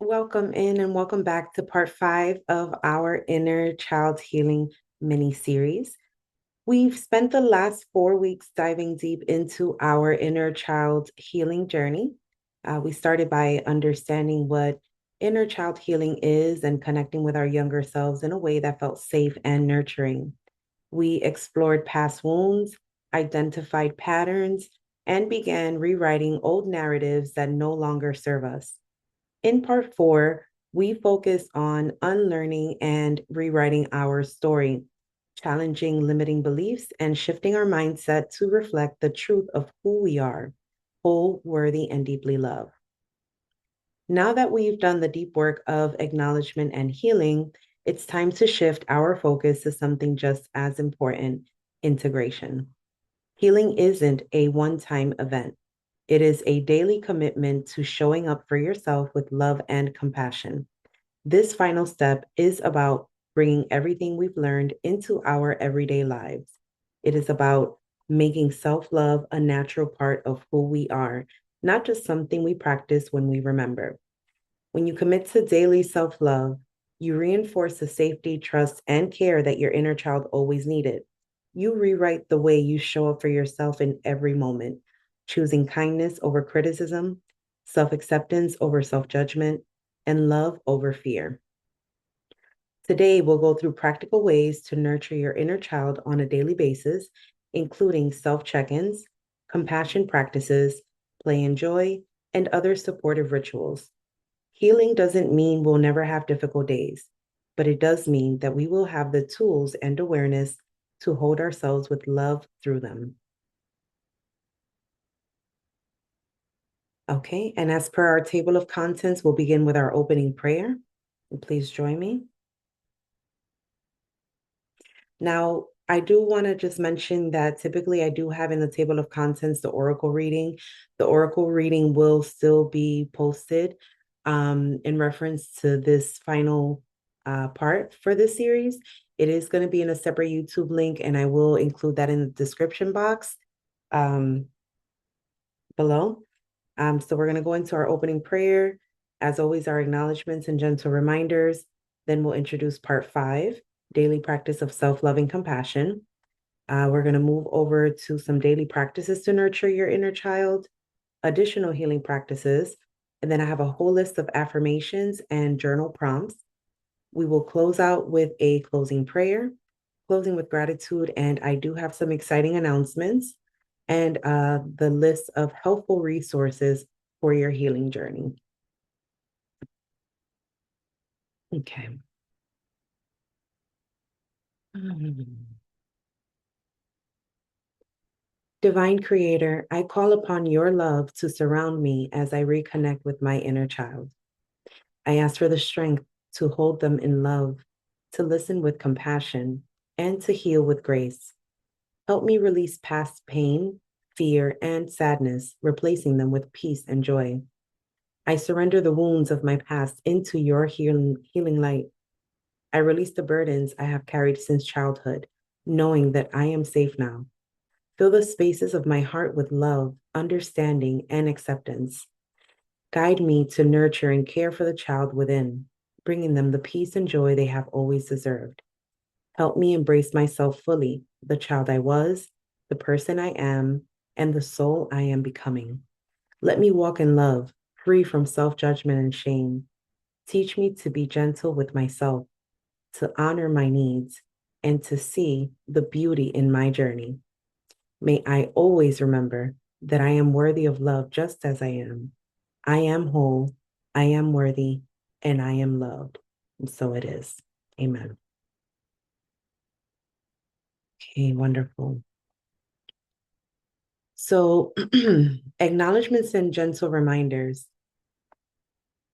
Welcome in and welcome back to part 5 of our Inner Child Healing mini series. We've spent the last 4 weeks diving deep into our inner child healing journey. We started by understanding what inner child healing is and connecting with our younger selves in a way that felt safe and nurturing. We explored past wounds, identified patterns, and began rewriting old narratives that no longer serve us. In part 4, we focus on unlearning and rewriting our story, challenging limiting beliefs, and shifting our mindset to reflect the truth of who we are, whole, worthy, and deeply loved. Now that we've done the deep work of acknowledgement and healing, it's time to shift our focus to something just as important: integration. Healing isn't a one time event. It is a daily commitment to showing up for yourself with love and compassion. This final step is about bringing everything we've learned into our everyday lives. It is about making self love a natural part of who we are, not just something we practice when we remember. When you commit to daily self love, you reinforce the safety, trust, and care that your inner child always needed. You rewrite the way you show up for yourself in every moment, choosing kindness over criticism, self acceptance over self judgment, and love over fear. Today, we'll go through practical ways to nurture your inner child on a daily basis, including self check ins, compassion practices, play and joy, and other supportive rituals. Healing doesn't mean we'll never have difficult days, but it does mean that we will have the tools and awareness to hold ourselves with love through them. Okay, and as per our table of contents, we'll begin with our opening prayer. And please join me. Now, I do want to just mention that typically I do have in the table of contents the oracle reading. The oracle reading will still be posted in reference to this final part for this series. It is going to be in a separate YouTube link, and I will include that in the description box um, below. So we're going to go into our opening prayer. As always, our acknowledgments and gentle reminders. Then we'll introduce part 5, daily practice of self-love and compassion. We're going to move over to some daily practices to nurture your inner child, additional healing practices, and then I have a whole list of affirmations and journal prompts. We will close out with a closing prayer, closing with gratitude, and I do have some exciting announcements and the list of helpful resources for your healing journey. Okay. Divine Creator, I call upon your love to surround me as I reconnect with my inner child. I ask for the strength to hold them in love, to listen with compassion, and to heal with grace. Help me release past pain, fear, and sadness, replacing them with peace and joy. I surrender the wounds of my past into your healing light. I release the burdens I have carried since childhood, knowing that I am safe now. Fill the spaces of my heart with love, understanding, and acceptance. Guide me to nurture and care for the child within, bringing them the peace and joy they have always deserved. Help me embrace myself fully, the child I was, the person I am, and the soul I am becoming. Let me walk in love, free from self judgment and shame. Teach me to be gentle with myself, to honor my needs, and to see the beauty in my journey. May I always remember that I am worthy of love just as I am. I am whole, I am worthy, and I am loved. And so it is. Amen. Okay, wonderful. So, acknowledgments and gentle reminders.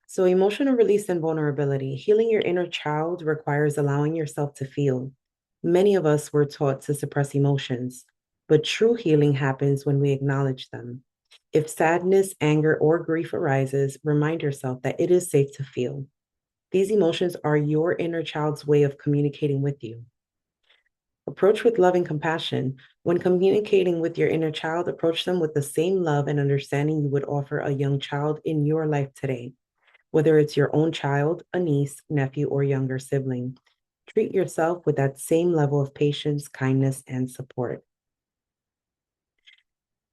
So, emotional release and vulnerability. Healing your inner child requires allowing yourself to feel. Many of us were taught to suppress emotions, but true healing happens when we acknowledge them. If sadness, anger, or grief arises, remind yourself that it is safe to feel. These emotions are your inner child's way of communicating with you. Approach with love and compassion. When communicating with your inner child, approach them with the same love and understanding you would offer a young child in your life today. whether it's your own child, a niece, nephew, or younger sibling. Treat yourself with that same level of patience, kindness, and support.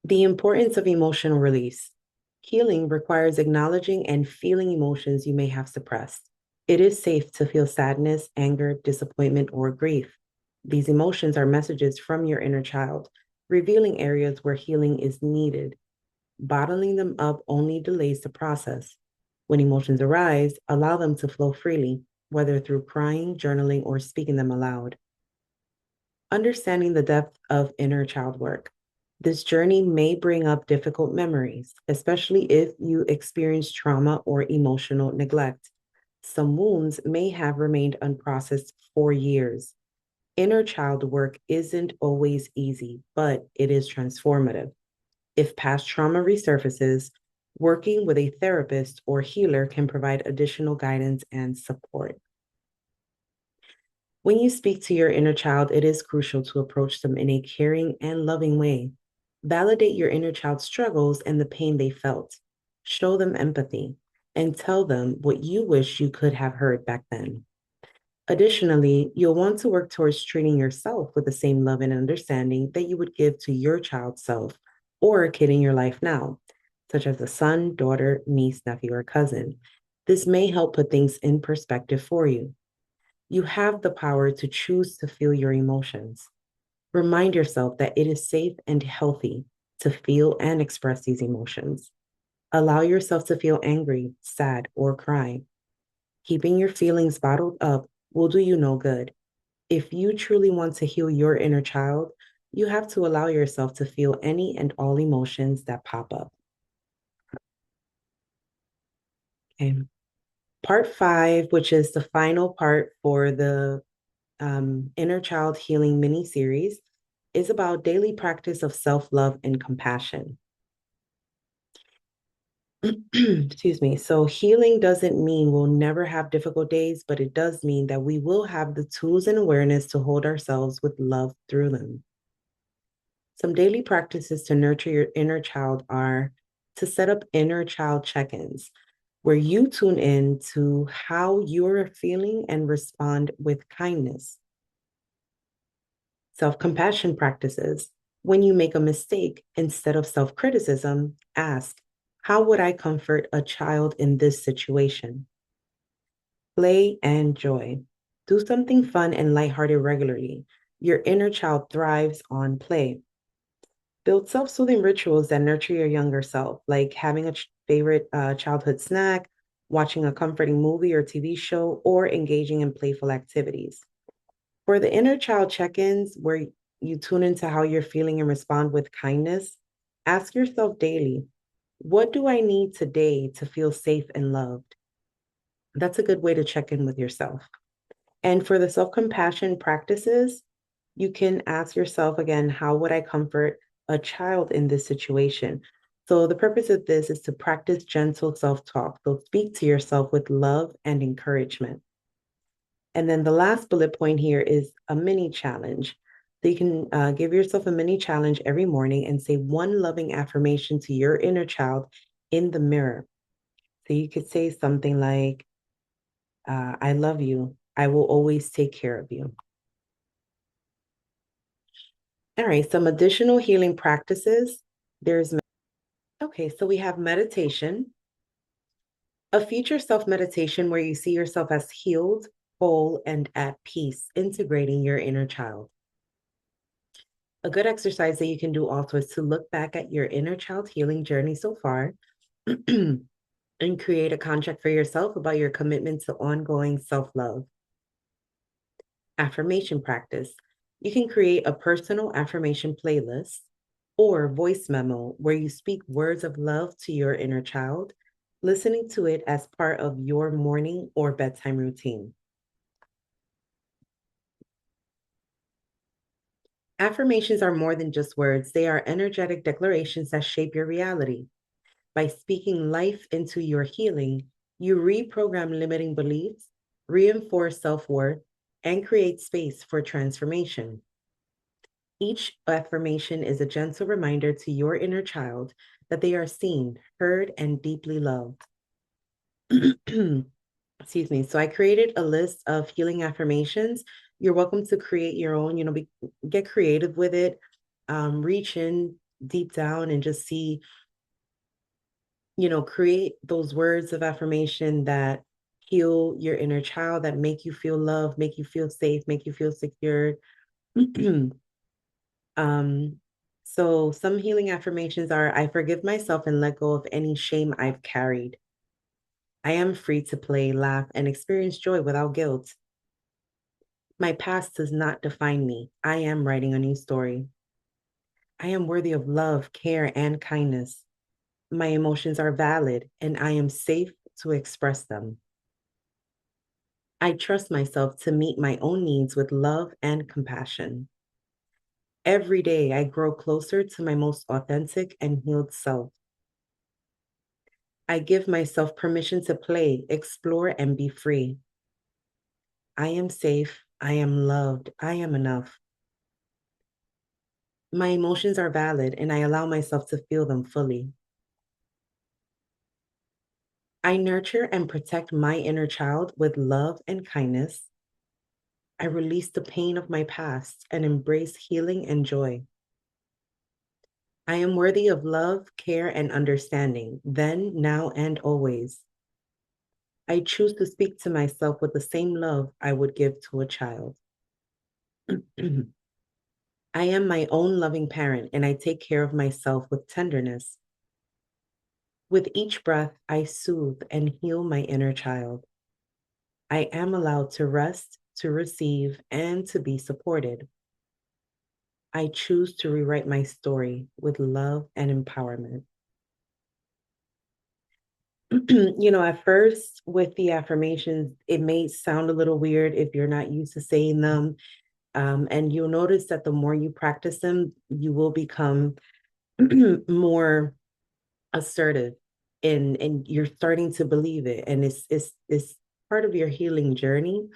The importance of emotional release. Healing requires acknowledging and feeling emotions you may have suppressed. It is safe to feel sadness, anger, disappointment, or grief. These emotions are messages from your inner child, revealing areas where healing is needed. Bottling them up only delays the process. When emotions arise, allow them to flow freely, whether through crying, journaling, or speaking them aloud. Understanding the depth of inner child work. This journey may bring up difficult memories, especially if you experience trauma or emotional neglect. Some wounds may have remained unprocessed for years. Inner child work isn't always easy, but it is transformative. If past trauma resurfaces, working with a therapist or healer can provide additional guidance and support. When you speak to your inner child, it is crucial to approach them in a caring and loving way. Validate your inner child's struggles and the pain they felt. Show them empathy and tell them what you wish you could have heard back then. Additionally, you'll want to work towards treating yourself with the same love and understanding that you would give to your child's self or a kid in your life now, such as a son, daughter, niece, nephew, or cousin. This may help put things in perspective for you. You have the power to choose to feel your emotions. Remind yourself that it is safe and healthy to feel and express these emotions. Allow yourself to feel angry, sad, or cry. Keeping your feelings bottled up will do you no good. If you truly want to heal your inner child, you have to allow yourself to feel any and all emotions that pop up. Okay. Part 5, which is the final part for the Inner Child Healing mini series, is about daily practice of self love and compassion. Excuse me. So, healing doesn't mean we'll never have difficult days, but it does mean that we will have the tools and awareness to hold ourselves with love through them. Some daily practices to nurture your inner child are to set up inner child check ins, where you tune in to how you're feeling and respond with kindness. Self-compassion practices. When you make a mistake, instead of self-criticism, ask, how would I comfort a child in this situation? Play and joy. Do something fun and lighthearted regularly. Your inner child thrives on play. Build self-soothing rituals that nurture your younger self, like having a favorite childhood snack, watching a comforting movie or TV show, or engaging in playful activities. For the inner child check ins, where you tune into how you're feeling and respond with kindness, ask yourself daily, what do I need today to feel safe and loved? That's a good way to check in with yourself. And for the self compassion practices, you can ask yourself again, how would I comfort a child in this situation? So, the purpose of this is to practice gentle self talk. So, speak to yourself with love and encouragement. And then the last bullet point here is a mini challenge. So you can give yourself a mini challenge every morning and say one loving affirmation to your inner child in the mirror. So you could say something like, I love you. I will always take care of you. All right, some additional healing practices. There's, okay, so we have meditation, a future self meditation where you see yourself as healed, whole, and at peace, integrating your inner child. A good exercise that you can do also is to look back at your inner child healing journey so far and create a contract for yourself about your commitment to ongoing self love. Affirmation practice. You can create a personal affirmation playlist or voice memo where you speak words of love to your inner child, listening to it as part of your morning or bedtime routine. Affirmations are more than just words, they are energetic declarations that shape your reality. By speaking life into your healing, you reprogram limiting beliefs, reinforce self worth, and create space for transformation. Each affirmation is a gentle reminder to your inner child that they are seen, heard, and deeply loved. Excuse me. So I created a list of healing affirmations. You're welcome to create your own, get creative with it. Reach in deep down and just see, create those words of affirmation that heal your inner child, that make you feel loved, make you feel safe, make you feel secure. um, so some healing affirmations are: I forgive myself and let go of any shame I've carried. I am free to play, laugh, and experience joy without guilt. My past does not define me. I am writing a new story. I am worthy of love, care, and kindness. My emotions are valid, and I am safe to express them. I trust myself to meet my own needs with love and compassion. Every day, I grow closer to my most authentic and healed self. I give myself permission to play, explore, and be free. I am safe. I am loved. I am enough. My emotions are valid, and I allow myself to feel them fully. I nurture and protect my inner child with love and kindness. I release the pain of my past and embrace healing and joy. I am worthy of love, care, and understanding, then, now, and always. I choose to speak to myself with the same love I would give to a child. I am my own loving parent, and I take care of myself with tenderness. With each breath, I soothe and heal my inner child. I am allowed to rest, to receive, and to be supported. I choose to rewrite my story with love and empowerment. At first with the affirmations, it may sound a little weird if you're not used to saying them. And you'll notice that the more you practice them, you will become more assertive and you're starting to believe it. And it's part of your healing journey.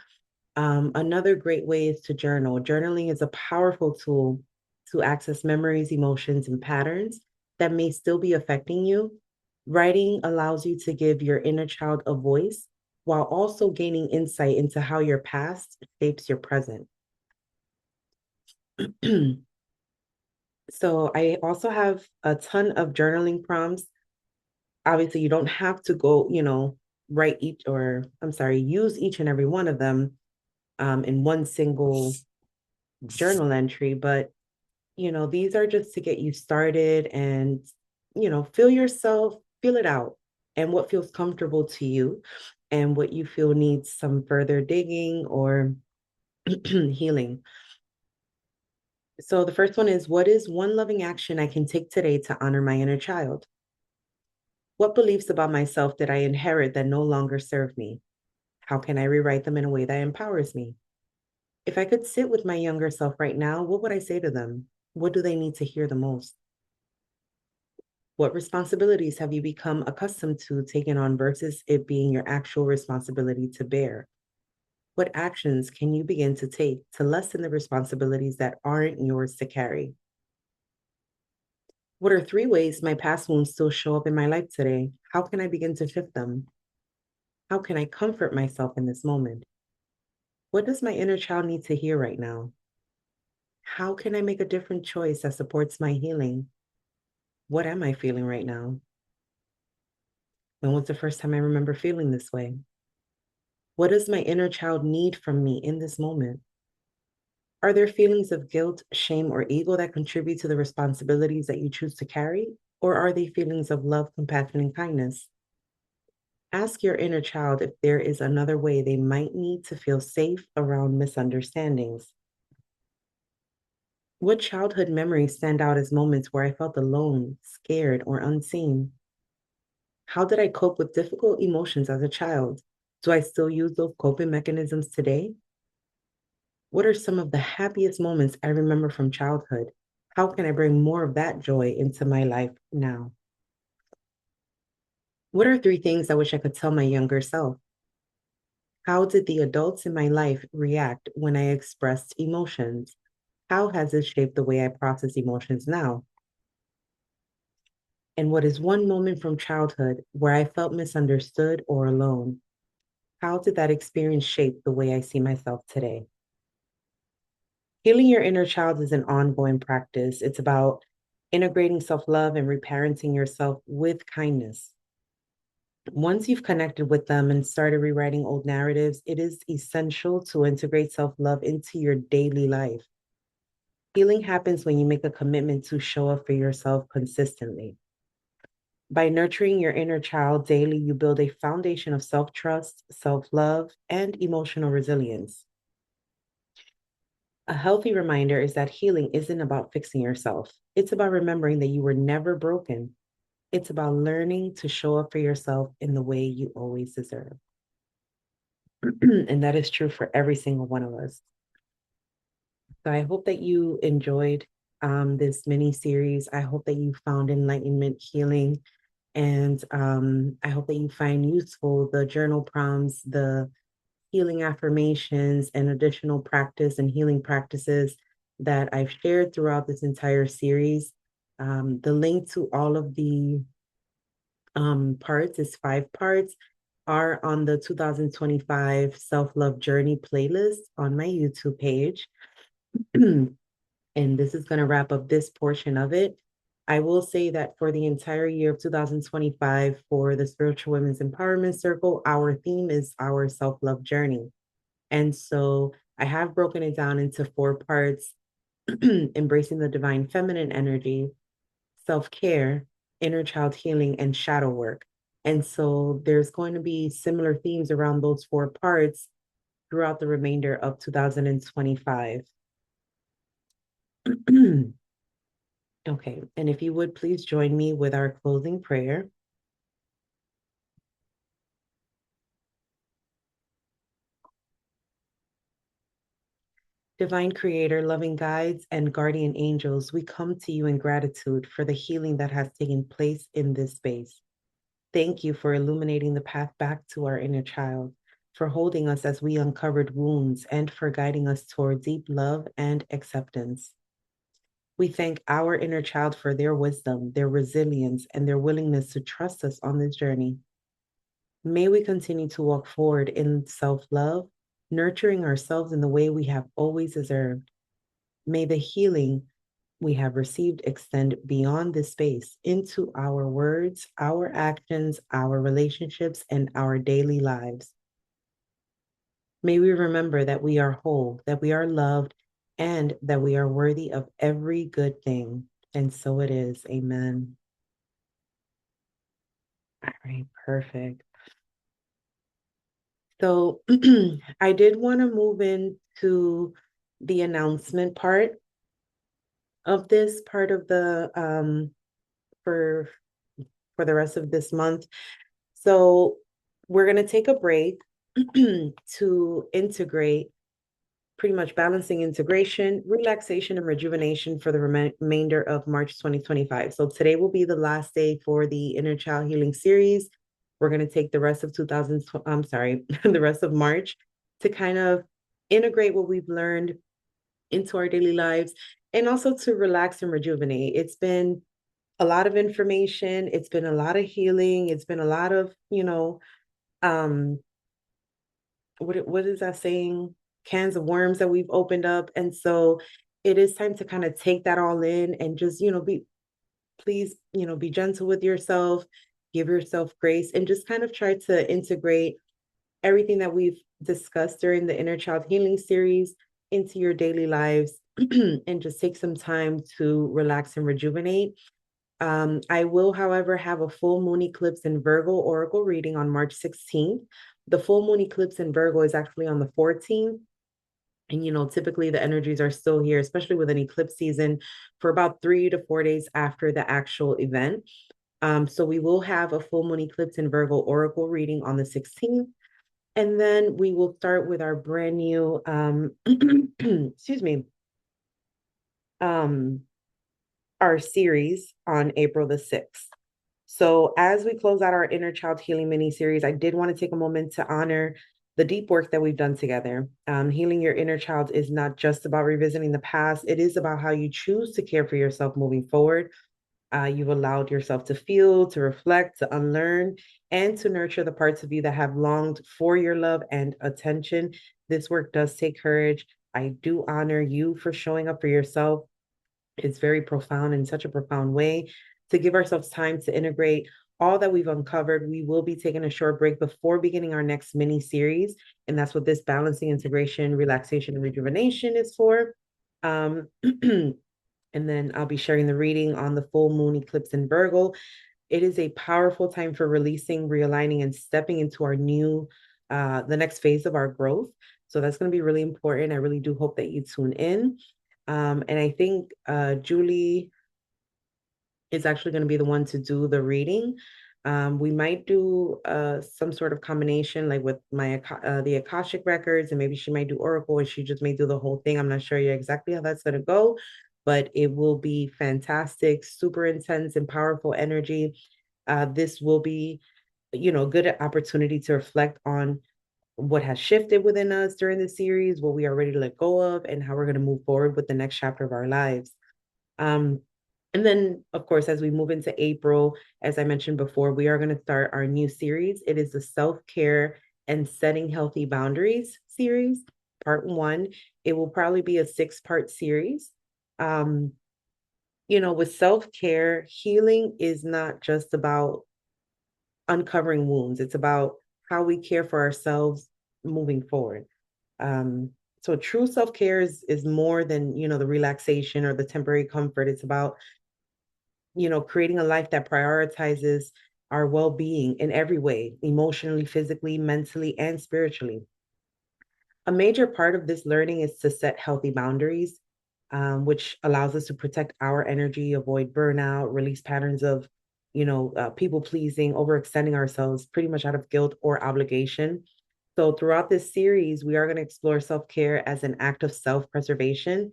Another great way is to journal. Journaling is a powerful tool to access memories, emotions, and patterns that may still be affecting you. Writing allows you to give your inner child a voice while also gaining insight into how your past shapes your present. So I also have a ton of journaling prompts. Obviously, you don't have to go, write each, or I'm sorry, use each and every one of them in one single journal entry, but these are just to get you started and, feel yourself, feel it out and what feels comfortable to you and what you feel needs some further digging or healing. So the first one is: what is one loving action I can take today to honor my inner child? What beliefs about myself did I inherit that no longer serve me? How can I rewrite them in a way that empowers me? If I could sit with my younger self right now, what would I say to them? What do they need to hear the most? What responsibilities have you become accustomed to taking on versus it being your actual responsibility to bear? What actions can you begin to take to lessen the responsibilities that aren't yours to carry? What are 3 ways my past wounds still show up in my life today? How can I begin to shift them? How can I comfort myself in this moment? What does my inner child need to hear right now? How can I make a different choice that supports my healing? What am I feeling right now? When was the first time I remember feeling this way? What does my inner child need from me in this moment? Are there feelings of guilt, shame, or ego that contribute to the responsibilities that you choose to carry? Or are they feelings of love, compassion, and kindness? Ask your inner child if there is another way they might need to feel safe around misunderstandings. What childhood memories stand out as moments where I felt alone, scared, or unseen? How did I cope with difficult emotions as a child? Do I still use those coping mechanisms today? What are some of the happiest moments I remember from childhood? How can I bring more of that joy into my life now? What are 3 things I wish I could tell my younger self? How did the adults in my life react when I expressed emotions? How has it shaped the way I process emotions now? And what is one moment from childhood where I felt misunderstood or alone? How did that experience shape the way I see myself today? Healing your inner child is an ongoing practice. It's about integrating self love and reparenting yourself with kindness. Once you've connected with them and started rewriting old narratives, it is essential to integrate self love into your daily life. Healing happens when you make a commitment to show up for yourself consistently. By nurturing your inner child daily, you build a foundation of self trust, self love, and emotional resilience. A healthy reminder is that healing isn't about fixing yourself, it's about remembering that you were never broken. It's about learning to show up for yourself in the way you always deserve. And that is true for every single one of us. So I hope that you enjoyed this mini series. I hope that you found enlightenment, healing, and I hope that you find useful the journal prompts, the healing affirmations, and additional practice and healing practices that I've shared throughout this entire series. The link to all of the parts is 5 parts are on the 2025 self-love journey playlist on my YouTube page. And this is going to wrap up this portion of it. I will say that for the entire year of 2025, for the Spiritual Women's Empowerment Circle, our theme is our self love journey. And so I have broken it down into 4 parts: embracing the divine feminine energy, self care, inner child healing, and shadow work. And so there's going to be similar themes around those 4 parts throughout the remainder of 2025. Okay, and if you would please join me with our closing prayer. Divine Creator, loving guides, and guardian angels, we come to you in gratitude for the healing that has taken place in this space. Thank you for illuminating the path back to our inner child, for holding us as we uncovered wounds, and for guiding us toward deep love and acceptance. We thank our inner child for their wisdom, their resilience, and their willingness to trust us on this journey. May we continue to walk forward in self love, nurturing ourselves in the way we have always deserved. May the healing we have received extend beyond this space into our words, our actions, our relationships, and our daily lives. May we remember that we are whole, that we are loved, and that we are worthy of every good thing. And so it is. Amen. All right, perfect. So I did want to move into the announcement part of this part of the for for the rest of this month. So we're going to take a break to integrate, pretty much balancing integration, relaxation, and rejuvenation for the remainder of March 2025. So today will be the last day for the Inner Child Healing series. We're going to take the rest of the rest of March to kind of integrate what we've learned into our daily lives and also to relax and rejuvenate. It's been a lot of information, it's been a lot of healing, it's been a lot of, um, what is that saying? Cans of worms that we've opened up. And so it is time to kind of take that all in and just, please, be gentle with yourself, give yourself grace, and just kind of try to integrate everything that we've discussed during the Inner Child Healing series into your daily lives and just take some time to relax and rejuvenate. I will, however, have a full moon eclipse in Virgo oracle reading on March 16th. The full moon eclipse in Virgo is actually on the 14th. And, typically the energies are still here, especially with an eclipse season, for about 3 to 4 days after the actual event. So we will have a full moon eclipse in Virgo oracle reading on the 16th. And then we will start with our brand new, excuse me, um, our series on April the 6th. So as we close out our Inner Child Healing mini series, I did want to take a moment to honor the deep work that we've done together. Healing your inner child is not just about revisiting the past. It is about how you choose to care for yourself moving forward. You've allowed yourself to feel, to reflect, to unlearn, and to nurture the parts of you that have longed for your love and attention. This work does take courage. I do honor you for showing up for yourself. It's very profound in such a profound way. To give ourselves time to integrate all that we've uncovered, we will be taking a short break before beginning our next mini series. And that's what this balancing, integration, relaxation, and rejuvenation is for. Um, and then I'll be sharing the reading on the full moon eclipse in Virgo. It is a powerful time for releasing, realigning, and stepping into our new, the next phase of our growth. So that's going to be really important. I really do hope that you tune in. And I think Julie is actually going to be the one to do the reading. We might do some sort of combination, like with the Akashic records, and maybe she might do Oracle, and she just may do the whole thing. I'm not sure yet exactly how that's going to go, but it will be fantastic, super intense and powerful energy. This will be, a good opportunity to reflect on what has shifted within us during the series, what we are ready to let go of, and how we're going to move forward with the next chapter of our lives. Um, and then, of course, as we move into April, as I mentioned before, we are going to start our new series. It is the Self-Care and Setting Healthy Boundaries series, part one. It will probably be a 6-part series. Um, with self-care, healing is not just about uncovering wounds, it's about how we care for ourselves moving forward. Um, so true self-care is more than, the relaxation or the temporary comfort. It's about creating a life that prioritizes our well-being in every way, emotionally, physically, mentally, and spiritually. A major part of this learning is to set healthy boundaries, which allows us to protect our energy, avoid burnout, release patterns of, people pleasing, overextending ourselves pretty much out of guilt or obligation. So, throughout this series, we are going to explore self care as an act of self preservation.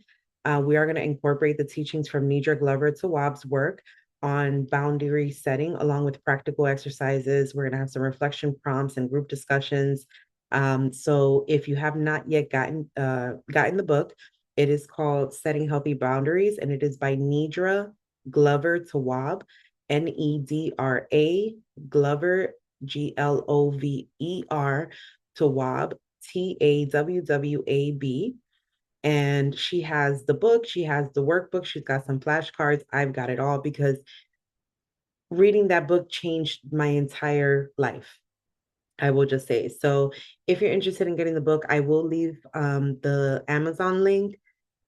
We are going to incorporate the teachings from Nedra Glover Tawwab's work on boundary setting, along with practical exercises. We're going to have some reflection prompts and group discussions. So, if you have not yet gotten the book, it is called Setting Healthy Boundaries, and it is by Nedra Glover Tawwab, Nedra Glover, Glover, Tawwab, Tawwab. And she has the book, she has the workbook, she's got some flashcards. I've got it all because reading that book changed my entire life. I will just say. So if you're interested in getting the book, I will leave the Amazon link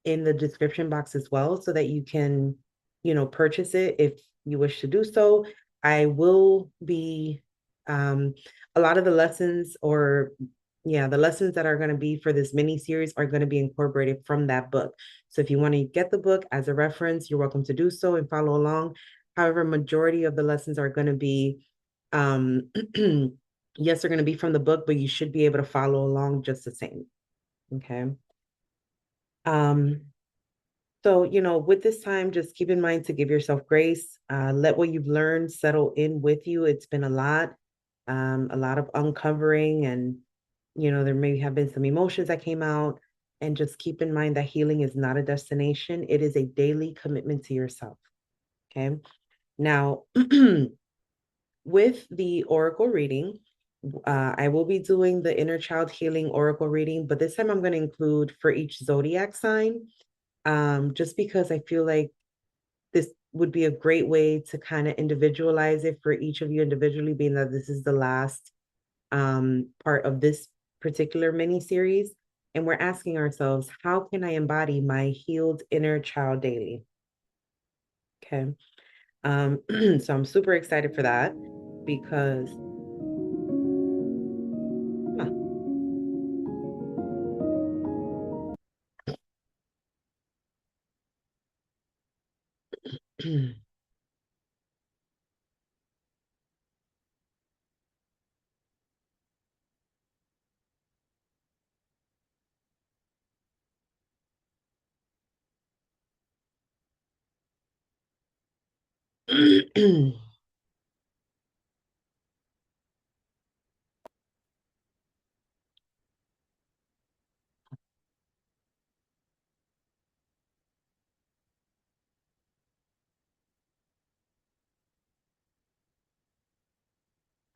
in the description box as well so that you can, purchase it if you wish to do so. I will be a lot of the lessons or yeah, the lessons that are going to be for this mini series are going to be incorporated from that book. So if you want to get the book as a reference, you're welcome to do so and follow along. However, majority of the lessons are going to be yes, they're going to be from the book, but you should be able to follow along just the same. Okay. Um, so, with this time, just keep in mind to give yourself grace. Let what you've learned settle in with you. It's been a lot of uncovering, and, there may have been some emotions that came out. And just keep in mind that healing is not a destination, it is a daily commitment to yourself. Okay. Now, with the oracle reading, I will be doing the inner child healing oracle reading, but this time I'm going to include for each zodiac sign, just because I feel like this would be a great way to kind of individualize it for each of you individually, being that this is the last part of this particular mini series. And we're asking ourselves, how can I embody my healed inner child daily? Okay. So I'm super excited for that because huh.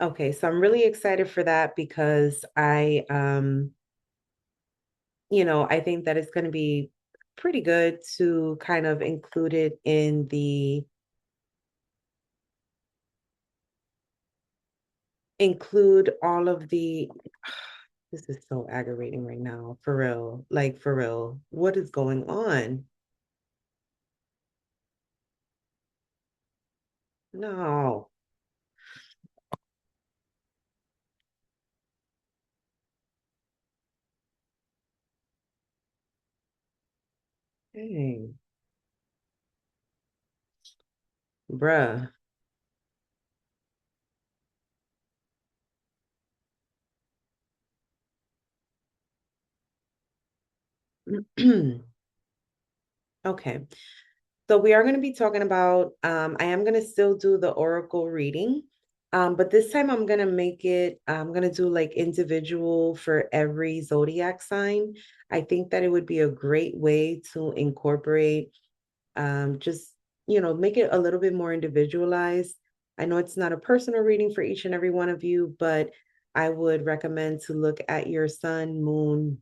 Okay, so I'm really excited for that because I think that it's going to be pretty good to kind of include it in the include all of the this is so aggravating right now, for real. Like for real. What is going on? No. Dang. Bruh. Okay. So we are going to be talking about, I am going to still do the oracle reading, but this time I'm going to do like individual for every zodiac sign. I think that it would be a great way to incorporate, just, make it a little bit more individualized. I know it's not a personal reading for each and every one of you, but I would recommend to look at your sun, moon,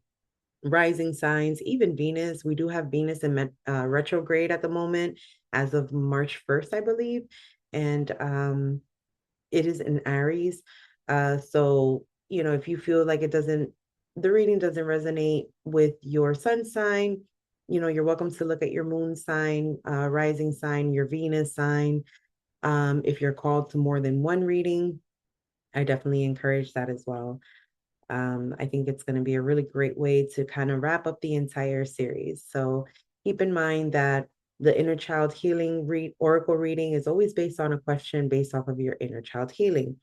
rising signs, even Venus. We do have Venus in retrograde at the moment as of March 1st, I believe. And it is in Aries. So, if you feel like the reading doesn't resonate with your sun sign, you're welcome to look at your moon sign, rising sign, your Venus sign. If you're called to more than one reading, I definitely encourage that as well. I think it's going to be a really great way to kind of wrap up the entire series. So keep in mind that the inner child healing oracle reading is always based on a question based off of your inner child healing.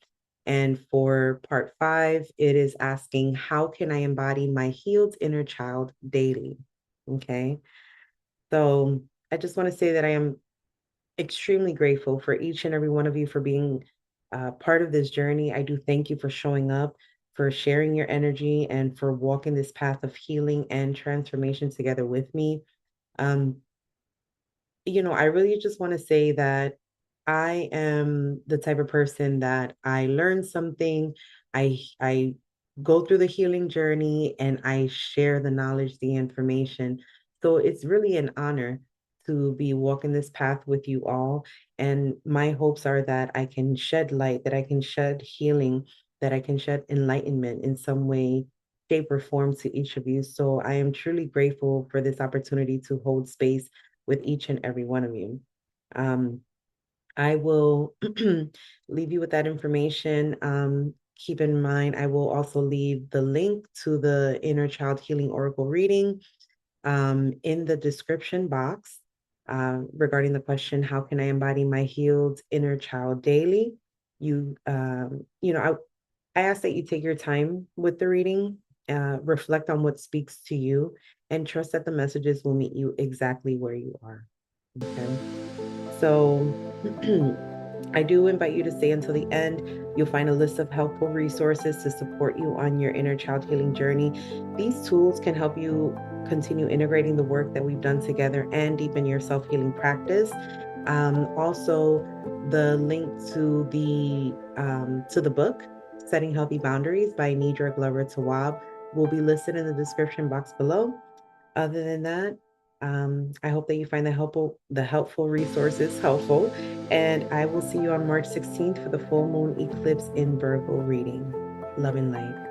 And for part 5, it is asking, how can I embody my healed inner child daily? Okay. So I just want to say that I am extremely grateful for each and every one of you for being part of this journey. I do thank you for showing up, for sharing your energy, and for walking this path of healing and transformation together with me. Um, I really just want to say that I am the type of person that I learn something, I go through the healing journey and I share the knowledge, the information. So it's really an honor to be walking this path with you all. And my hopes are that I can shed light, that I can shed healing, that I can shed enlightenment in some way, shape, or form to each of you. So I am truly grateful for this opportunity to hold space with each and every one of you. Um, I will leave you with that information. Keep in mind, I will also leave the link to the Inner Child Healing Oracle reading in the description box regarding the question, how can I embody my healed inner child daily? I ask that you take your time with the reading, reflect on what speaks to you, and trust that the messages will meet you exactly where you are. Okay. So I do invite you to stay until the end. You'll find a list of helpful resources to support you on your inner child healing journey. These tools can help you continue integrating the work that we've done together and deepen your self healing practice. Also, the link to the book, Setting Healthy Boundaries by Nedra Tawwab, will be listed in the description box below. Other than that, I hope that you find the helpful resources helpful. And I will see you on March 16th for the full moon eclipse in Virgo reading. Love and light.